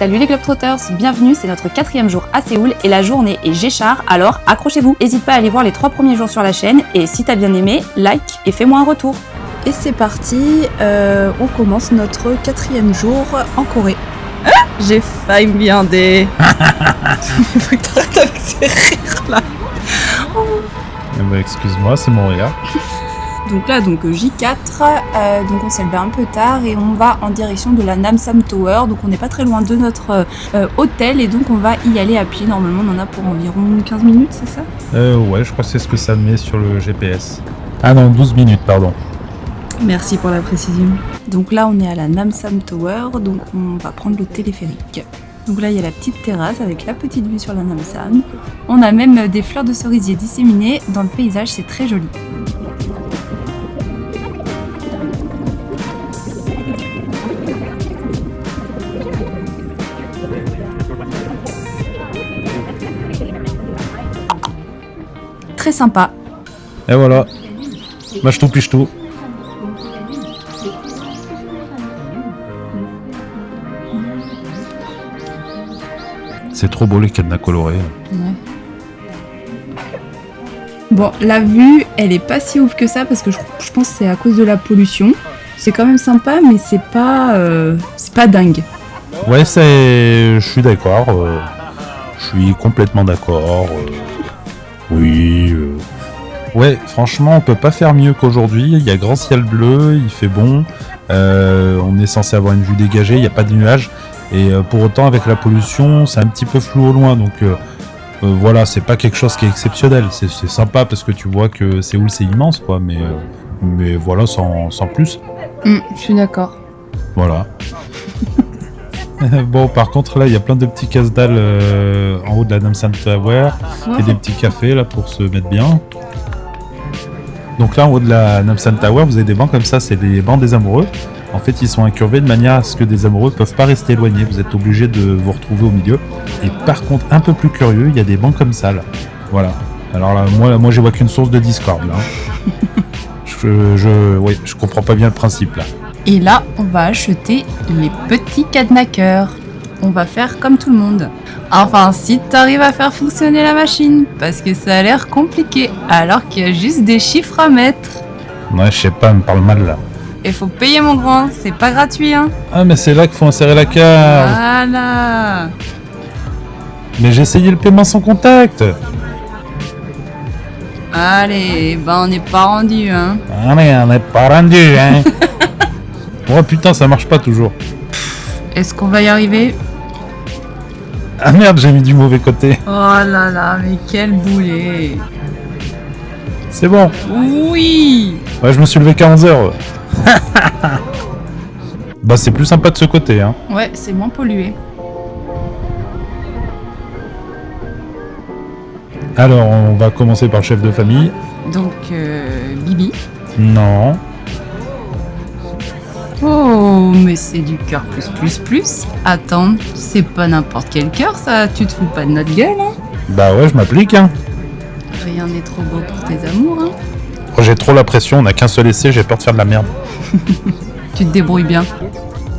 Salut les Globetrotters, bienvenue, c'est notre 4e jour à Séoul et la journée est G-Char, alors accrochez-vous. N'hésite pas à aller voir les 3 premiers jours sur la chaîne et si t'as bien aimé, like et fais-moi un retour. Et c'est parti, on commence notre 4e jour en Corée. Ah, j'ai failli me viander. Il faut que t'arrêtes avec ces rires là. Bah, excuse-moi, c'est mon rire. Donc là, J4, donc on s'est levé un peu tard et on va en direction de la Namsan Tower. Donc on n'est pas très loin de notre hôtel et donc on va y aller à pied. Normalement, on en a pour environ 15 minutes, c'est ça ? Ouais, je crois que c'est ce que ça met sur le GPS. Ah non, 12 minutes, pardon. Merci pour la précision. Donc là, on est à la Namsan Tower, donc on va prendre le téléphérique. Donc là, il y a la petite terrasse avec la petite vue sur la Namsan. On a même des fleurs de cerisier disséminées dans le paysage, c'est très joli. Très sympa. Et voilà. Mâche tout, piche tout. C'est trop beau les cadenas colorés. Ouais. Bon, la vue, elle est pas si ouf que ça parce que je pense que c'est à cause de la pollution. C'est quand même sympa, mais c'est pas dingue. Ouais, je suis d'accord. Je suis complètement d'accord. Oui. Ouais, franchement, on peut pas faire mieux qu'aujourd'hui. Il y a grand ciel bleu, il fait bon. On est censé avoir une vue dégagée, il n'y a pas de nuages. Et pour autant, avec la pollution, c'est un petit peu flou au loin. Donc voilà, c'est pas quelque chose qui est exceptionnel. C'est sympa parce que tu vois que Séoul, c'est immense, quoi. Mais voilà, sans plus. Je suis d'accord. Voilà. Bon, par contre, là, il y a plein de petits casse-dalles en haut de la Namsan Tower et des petits cafés là pour se mettre bien. Donc là, en haut de la Namsan Tower, vous avez des bancs comme ça, c'est des bancs des amoureux. En fait, ils sont incurvés de manière à ce que des amoureux ne peuvent pas rester éloignés. Vous êtes obligé de vous retrouver au milieu. Et par contre, un peu plus curieux, il y a des bancs comme ça là. Voilà. Alors là, moi, je vois qu'une source de discorde là. Je comprends pas bien le principe là. Et là, on va acheter les petits cadenas cœurs. On va faire comme tout le monde. Enfin, si t'arrives à faire fonctionner la machine, parce que ça a l'air compliqué, alors qu'il y a juste des chiffres à mettre. Ouais, je sais pas, elle me parle mal là. Et faut payer mon grand, c'est pas gratuit, hein. Ah, mais c'est là qu'il faut insérer la carte. Voilà. Mais j'ai essayé le paiement sans contact. Allez, on n'est pas rendu, hein. Allez, on n'est pas rendu, hein. Oh putain, ça marche pas toujours. Est-ce qu'on va y arriver ? Ah merde, j'ai mis du mauvais côté. Oh là là, mais quel boulet. C'est bon. Oui. Ouais, je me suis levé qu'à 11h. Bah, c'est plus sympa de ce côté, hein. Ouais, c'est moins pollué. Alors, on va commencer par le chef de famille. Donc, Bibi. Non. Oh, mais c'est du cœur plus. Attends, c'est pas n'importe quel cœur, ça. Tu te fous pas de notre gueule, hein. Bah ouais, je m'applique, hein. Rien n'est trop beau pour tes amours, hein. Oh, j'ai trop la pression, on a qu'un seul essai, j'ai peur de faire de la merde. Tu te débrouilles bien.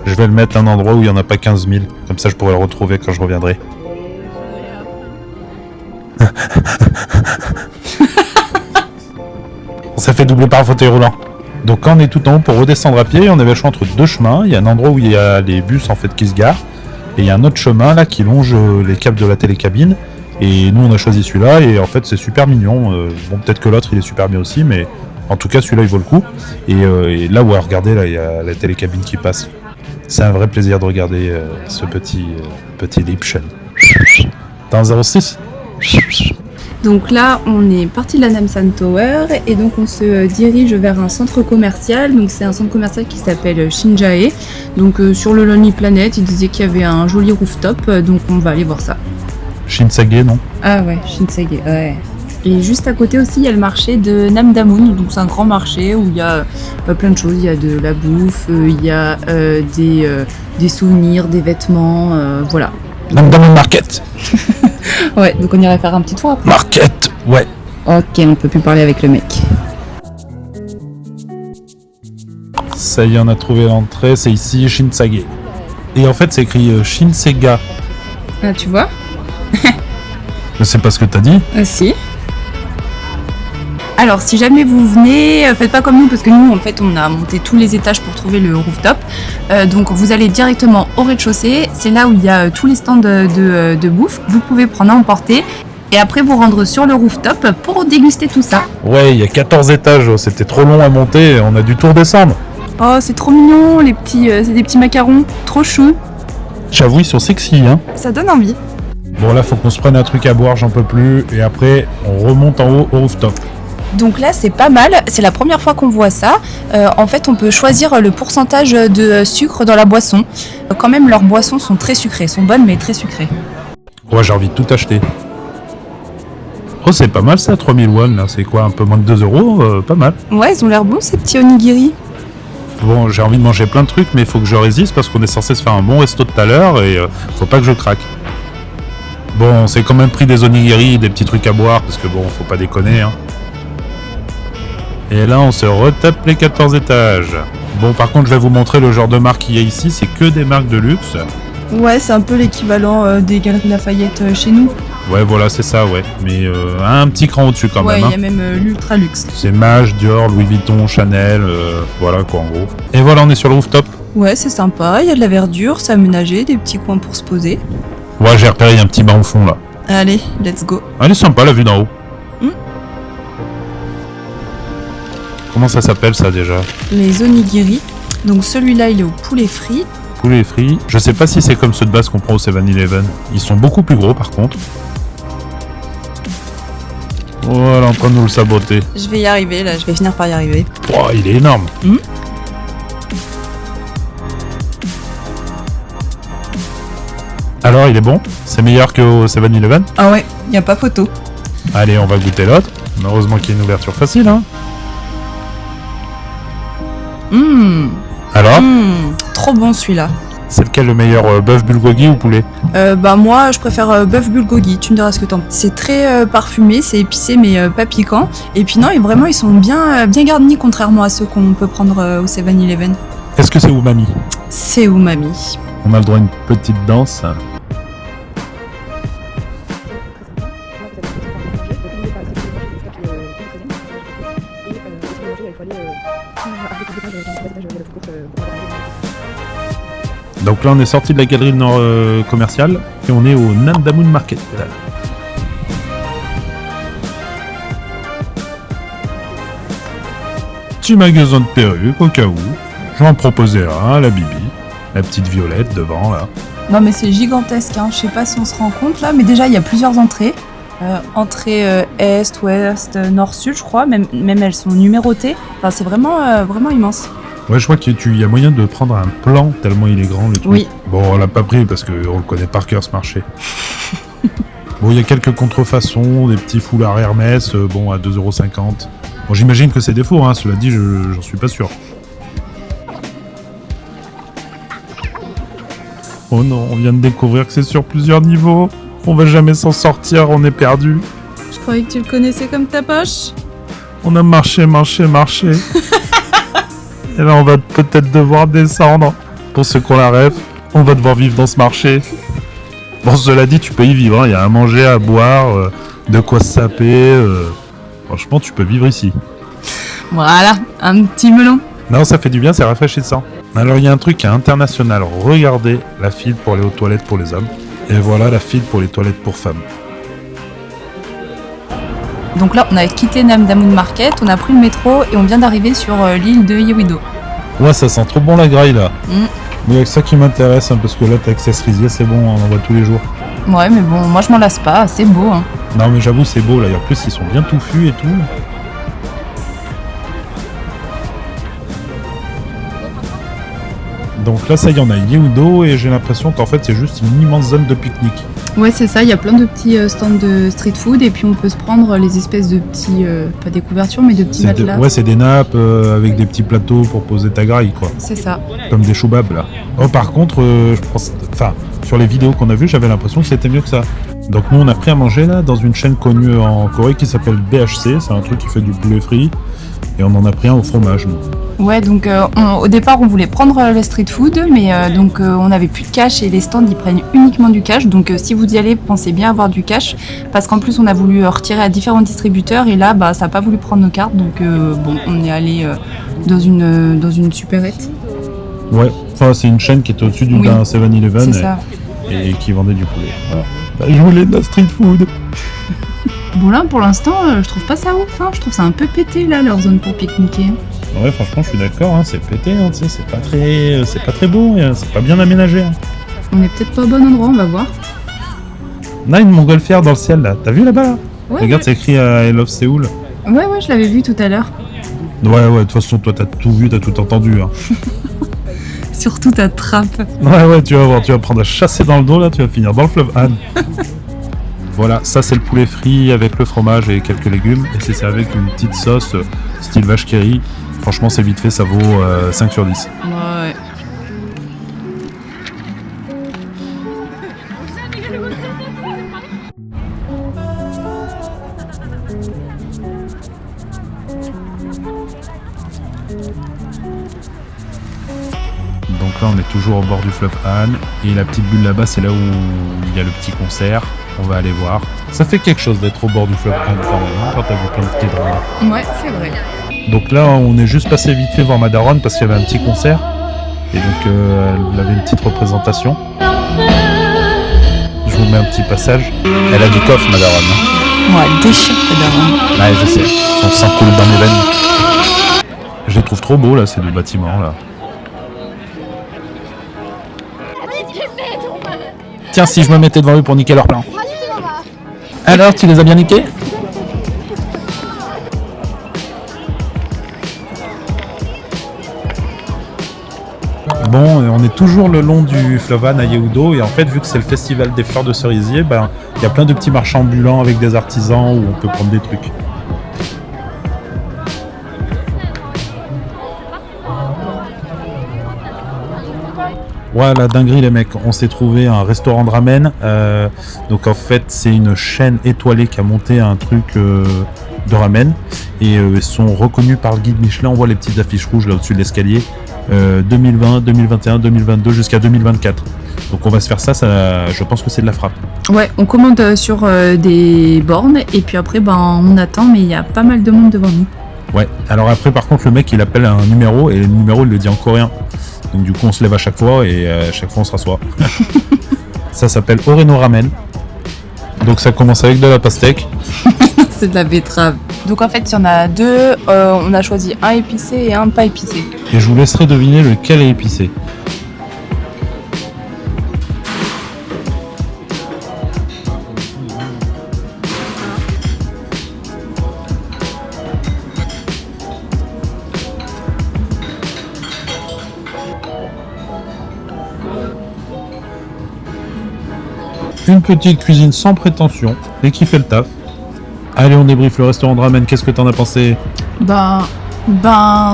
Je vais le mettre à un endroit où il y en a pas 15 000. Comme ça, je pourrai le retrouver quand je reviendrai. Ça fait doubler par un fauteuil roulant. Donc quand on est tout en haut pour redescendre à pied, on avait le choix entre 2 chemins. Il y a un endroit où il y a les bus en fait qui se garent. Et il y a un autre chemin là qui longe les câbles de la télécabine. Et nous on a choisi celui-là et en fait c'est super mignon. Bon peut-être que l'autre il est super bien aussi, mais en tout cas celui-là il vaut le coup. Et là où regardez là il y a la télécabine qui passe. C'est un vrai plaisir de regarder ce petit Lipchen. T'as un 06 ? Donc là, on est parti de la Namsan Tower et donc on se dirige vers un centre commercial. Donc c'est un centre commercial qui s'appelle Shinjae. Donc sur le Lonely Planet, il disait qu'il y avait un joli rooftop, donc on va aller voir ça. Shinsegae, non ? Ah ouais, Shinsegae, ouais. Et juste à côté aussi, il y a le marché de Namdamun. Donc c'est un grand marché où il y a plein de choses. Il y a de la bouffe, il y a des souvenirs, des vêtements, voilà. Namdamun Market. Ouais, donc on irait faire un petit tour après. Market, ouais. Ok, on peut plus parler avec le mec. Ça y est, on a trouvé l'entrée, c'est ici, Shinsegae. Et en fait, c'est écrit Shinsegae. Ah, tu vois? C'est pas ce que t'as dit? Si. Alors, si jamais vous venez, faites pas comme nous, parce que nous, en fait, on a monté tous les étages pour trouver le rooftop. Donc, vous allez directement au rez-de-chaussée. C'est là où il y a tous les stands de bouffe. Vous pouvez prendre à emporter. Et après, vous rendre sur le rooftop pour déguster tout ça. Ouais, il y a 14 étages, c'était trop long à monter, on a dû tout redescendre. Oh, c'est trop mignon, les petits, c'est des petits macarons. Trop chou. J'avoue, ils sont sexy, hein. Ça donne envie. Bon, là, faut qu'on se prenne un truc à boire, j'en peux plus. Et après, on remonte en haut au rooftop. Donc là, c'est pas mal. C'est la première fois qu'on voit ça. En fait, on peut choisir le pourcentage de sucre dans la boisson. Quand même, leurs boissons sont très sucrées. Sont bonnes, mais très sucrées. Ouais, j'ai envie de tout acheter. Oh, c'est pas mal ça, 3000 won, là. C'est quoi, un peu moins de 2 €? Pas mal. Ouais, ils ont l'air bons, ces petits onigiri. Bon, j'ai envie de manger plein de trucs, mais il faut que je résiste parce qu'on est censé se faire un bon resto tout à l'heure et faut pas que je craque. Bon, on s'est quand même pris des onigiri, des petits trucs à boire, parce que bon, faut pas déconner, hein. Et là, on se retape les 14 étages. Bon, par contre, je vais vous montrer le genre de marque qu'il y a ici, c'est que des marques de luxe. Ouais, c'est un peu l'équivalent des Galeries Lafayette chez nous. Ouais, voilà, c'est ça, ouais. Mais un petit cran au-dessus quand même. Ouais, il y a même l'ultra luxe. C'est Mage, Dior, Louis Vuitton, Chanel, voilà quoi en gros. Et voilà, on est sur le rooftop. Ouais, c'est sympa, il y a de la verdure, c'est aménagé, des petits coins pour se poser. Ouais, j'ai repéré, il y a un petit banc au fond là. Allez, let's go. Elle est sympa la vue d'en haut. Comment ça s'appelle ça déjà? Les onigiri. Donc celui-là, il est au poulet frit. Poulet frit. Je sais pas si c'est comme ceux de base qu'on prend au 7-Eleven. Ils sont beaucoup plus gros par contre. Voilà, en train de nous le saboter. Je vais y arriver, là, je vais finir par y arriver. Oh, il est énorme. Alors, il est bon? C'est meilleur qu'au 7-Eleven? Ah ouais, y a pas photo. Allez, on va goûter l'autre. Heureusement qu'il y a une ouverture facile, hein. Alors? Trop bon celui-là. C'est lequel le meilleur, bœuf bulgogi ou poulet? Bah moi je préfère bœuf bulgogi, tu me diras ce que t'en penses. C'est très parfumé, c'est épicé mais pas piquant. Et puis non, et vraiment ils sont bien garnis contrairement à ceux qu'on peut prendre au 7-Eleven. Est-ce que c'est umami? C'est umami. On a le droit à une petite danse. Donc là on est sorti de la galerie nord commerciale et on est au Namdamun Market. Petit magasin de perruques au cas où. Je vais en proposer un à la Bibi. La petite Violette devant là. Non mais c'est gigantesque, hein. Je sais pas si on se rend compte là, mais déjà il y a plusieurs entrées. Entrée est, ouest, nord, sud je crois, même elles sont numérotées. Enfin c'est vraiment immense. Ouais, je crois qu'il y a moyen de prendre un plan tellement il est grand le truc. Oui. Bon, on l'a pas pris parce qu'on le connaît par cœur ce marché. Bon, il y a quelques contrefaçons, des petits foulards Hermès, bon, à 2,50 €. Bon, j'imagine que c'est des faux, hein, cela dit, j'en suis pas sûr. Oh non, on vient de découvrir que c'est sur plusieurs niveaux. On va jamais s'en sortir, on est perdu. Je croyais que tu le connaissais comme ta poche. On a marché. Et là, on va peut-être devoir descendre. Pour ceux qui ont la rêve, on va devoir vivre dans ce marché. Bon, cela dit, tu peux y vivre. Il y a à manger, à boire, de quoi se saper. Franchement, tu peux vivre ici. Voilà, un petit melon. Non, ça fait du bien, c'est rafraîchissant. Alors, il y a un truc qui est international. Regardez la file pour aller aux toilettes pour les hommes. Et voilà la file pour les toilettes pour femmes. Donc là, on a quitté Namdamun Market, on a pris le métro et on vient d'arriver sur l'île de Yeouido. Ouais, ça sent trop bon la graille là. Mais il y a que ça qui m'intéresse, hein, parce que là, t'as cerisier, c'est bon, on en voit tous les jours. Ouais, mais bon, moi je m'en lasse pas, c'est beau. Hein. Non, mais j'avoue, c'est beau là. Et en plus, ils sont bien touffus et tout. Donc là, ça y est, on a Yeouido et j'ai l'impression qu'en fait, c'est juste une immense zone de pique-nique. Ouais, c'est ça, il y a plein de petits stands de street food et puis on peut se prendre les espèces de petits, pas des couvertures, mais de petits matelas. Ouais, c'est des nappes avec des petits plateaux pour poser ta graille, quoi. C'est ça. Comme des choubabs, là. Oh, par contre, je pense... Enfin, sur les vidéos qu'on a vues, j'avais l'impression que c'était mieux que ça. Donc nous on a pris à manger là dans une chaîne connue en Corée qui s'appelle BHC, c'est un truc qui fait du poulet frit et on en a pris un au fromage nous. Ouais, donc au départ on voulait prendre le street food, mais on n'avait plus de cash et les stands ils prennent uniquement du cash. Donc si vous y allez, pensez bien avoir du cash, parce qu'en plus on a voulu retirer à différents distributeurs et là ça n'a pas voulu prendre nos cartes, donc on est allé dans une supérette. Ouais, enfin c'est une chaîne qui est au-dessus d'un 7-Eleven et qui vendait du poulet. Voilà. Bah, je voulais de la street food. Bon là pour l'instant je trouve pas ça ouf, hein. Je trouve ça un peu pété là leur zone pour pique-niquer. Ouais, franchement je suis d'accord, hein, c'est pété, hein, c'est pas très beau, c'est pas bien aménagé. Hein. On est peut-être pas au bon endroit, on va voir. On a une montgolfière dans le ciel là, t'as vu là-bas là Ouais, regarde, c'est écrit I Love Séoul. Ouais, je l'avais vu tout à l'heure. Ouais, de toute façon toi t'as tout vu, t'as tout entendu. Hein. Surtout ta trappe. Ouais, tu vas voir, tu vas prendre à chasser dans le dos là, tu vas finir dans le fleuve Han. Voilà, ça c'est le poulet frit avec le fromage et quelques légumes. Et c'est servi avec une petite sauce style vache qui rit. Franchement, c'est vite fait, ça vaut 5 sur 10. Ouais. Donc là, on est toujours au bord du fleuve Han. Et la petite bulle là-bas, c'est là où il y a le petit concert. On va aller voir. Ça fait quelque chose d'être au bord du fleuve Han quand même, hein, quand t'as vu plein de skaterollers. Ouais, c'est vrai. Donc là, on est juste passé vite fait voir ma daronne parce qu'il y avait un petit concert. Et donc, elle avait une petite représentation. Je vous mets un petit passage. Elle a du coffre, ma daronne. Hein. Ouais, elle déchire ta daronne. Ouais, je sais. Son sang coule dans mes veines. Je les trouve trop beaux, là, ces deux bâtiments, là. Tiens, si je me mettais devant eux pour niquer leur plan. Alors, tu les as bien niqués ? Bon, on est toujours le long du fleuve Han à Yeoudo et en fait, vu que c'est le festival des fleurs de cerisier, il y a plein de petits marchands ambulants avec des artisans où on peut prendre des trucs. Ouais, la dinguerie les mecs, on s'est trouvé un restaurant de ramen. Donc en fait, c'est une chaîne étoilée qui a monté un truc de ramen et ils sont reconnus par le guide Michelin. On voit les petites affiches rouges là au-dessus de l'escalier. 2020, 2021, 2022 jusqu'à 2024. Donc on va se faire ça, je pense que c'est de la frappe. Ouais, on commande sur des bornes et puis après on attend, mais il y a pas mal de monde devant nous. Ouais, alors après par contre le mec il appelle un numéro et le numéro il le dit en coréen. Donc du coup on se lève à chaque fois et à chaque fois on se rassoit. Ça s'appelle Oreno Ramen. Donc ça commence avec de la pastèque. C'est de la betterave. Donc en fait il y en a deux, on a choisi un épicé et un pas épicé. Et je vous laisserai deviner lequel est épicé. Une petite cuisine sans prétention et qui fait le taf. Allez, on débriefe le restaurant de ramen. Qu'est-ce que t'en as pensé ?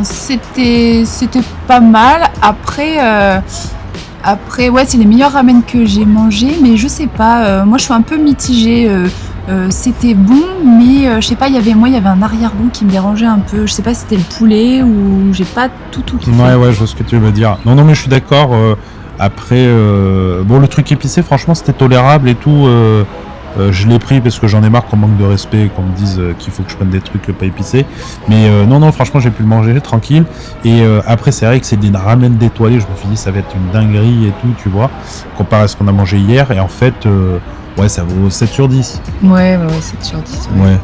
C'était pas mal. Après, ouais, c'est les meilleurs ramen que j'ai mangés, mais je sais pas. Moi, je suis un peu mitigée. C'était bon, mais je sais pas. Il y avait un arrière-goût qui me dérangeait un peu. Je sais pas si c'était le poulet ou j'ai pas tout kiffé. Ouais, je vois ce que tu veux dire. Non, mais je suis d'accord. Après, le truc épicé, franchement, c'était tolérable et tout. Je l'ai pris parce que j'en ai marre qu'on manque de respect, qu'on me dise qu'il faut que je prenne des trucs pas épicés. Mais non, franchement, j'ai pu le manger tranquille. Et après, c'est vrai que c'est des ramen d'étoilés. Je me suis dit, ça va être une dinguerie et tout, tu vois, comparé à ce qu'on a mangé hier. Et en fait, ouais, ça vaut 7 sur 10. Ouais, 7 sur 10. Ouais.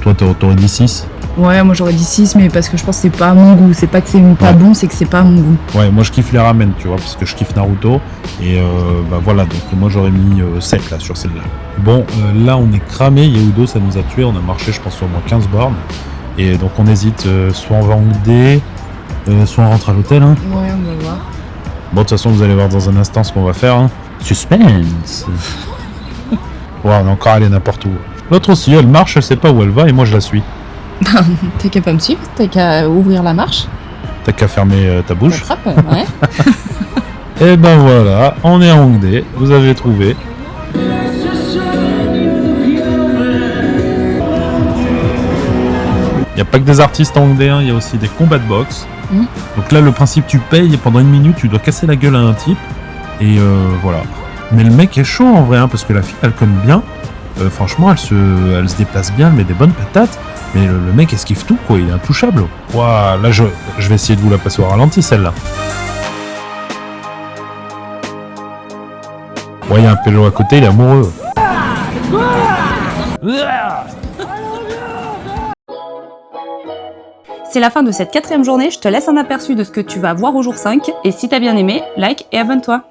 Toi, t'aurais dit 6 ? Ouais, moi j'aurais dit 6, mais parce que je pense que c'est pas à mon goût. C'est pas que c'est pas bon, c'est que c'est pas à mon goût. Ouais, moi je kiffe les ramen, tu vois, parce que je kiffe Naruto. Et voilà, donc moi j'aurais mis 7 là sur celle-là. Bon, là on est cramé, Yeoudo ça nous a tués, on a marché je pense sur au moins 15 bornes. Et donc on hésite, soit on va en Hongdae, soit on rentre à l'hôtel. Hein. Ouais, on va voir. Bon, de toute façon vous allez voir dans un instant ce qu'on va faire. Hein. Suspense. Ouais, on est encore allé n'importe où. L'autre aussi, elle marche, elle sait pas où elle va et moi je la suis. T'as qu'à pas me suivre, t'as qu'à ouvrir la marche. T'as qu'à fermer ta bouche. La trappe, ouais. Et ben voilà, on est à Hongdae, vous avez trouvé. Il n'y a pas que des artistes en D1, il y a aussi des combats de boxe. Mhm. Donc là, le principe, tu payes et pendant 1 minute, tu dois casser la gueule à un type. Et voilà. Mais le mec est chaud en vrai, hein, parce que la fille, elle connaît bien. Franchement, elle se déplace bien, elle met des bonnes patates. Mais le mec esquive tout, quoi. Il est intouchable. Ouah, là, je vais essayer de vous la passer au ralenti, celle-là. Ouais, il y a un pélo à côté, il est amoureux. C'est la fin de cette 4e journée, je te laisse un aperçu de ce que tu vas voir au jour 5. Et si t'as bien aimé, like et abonne-toi.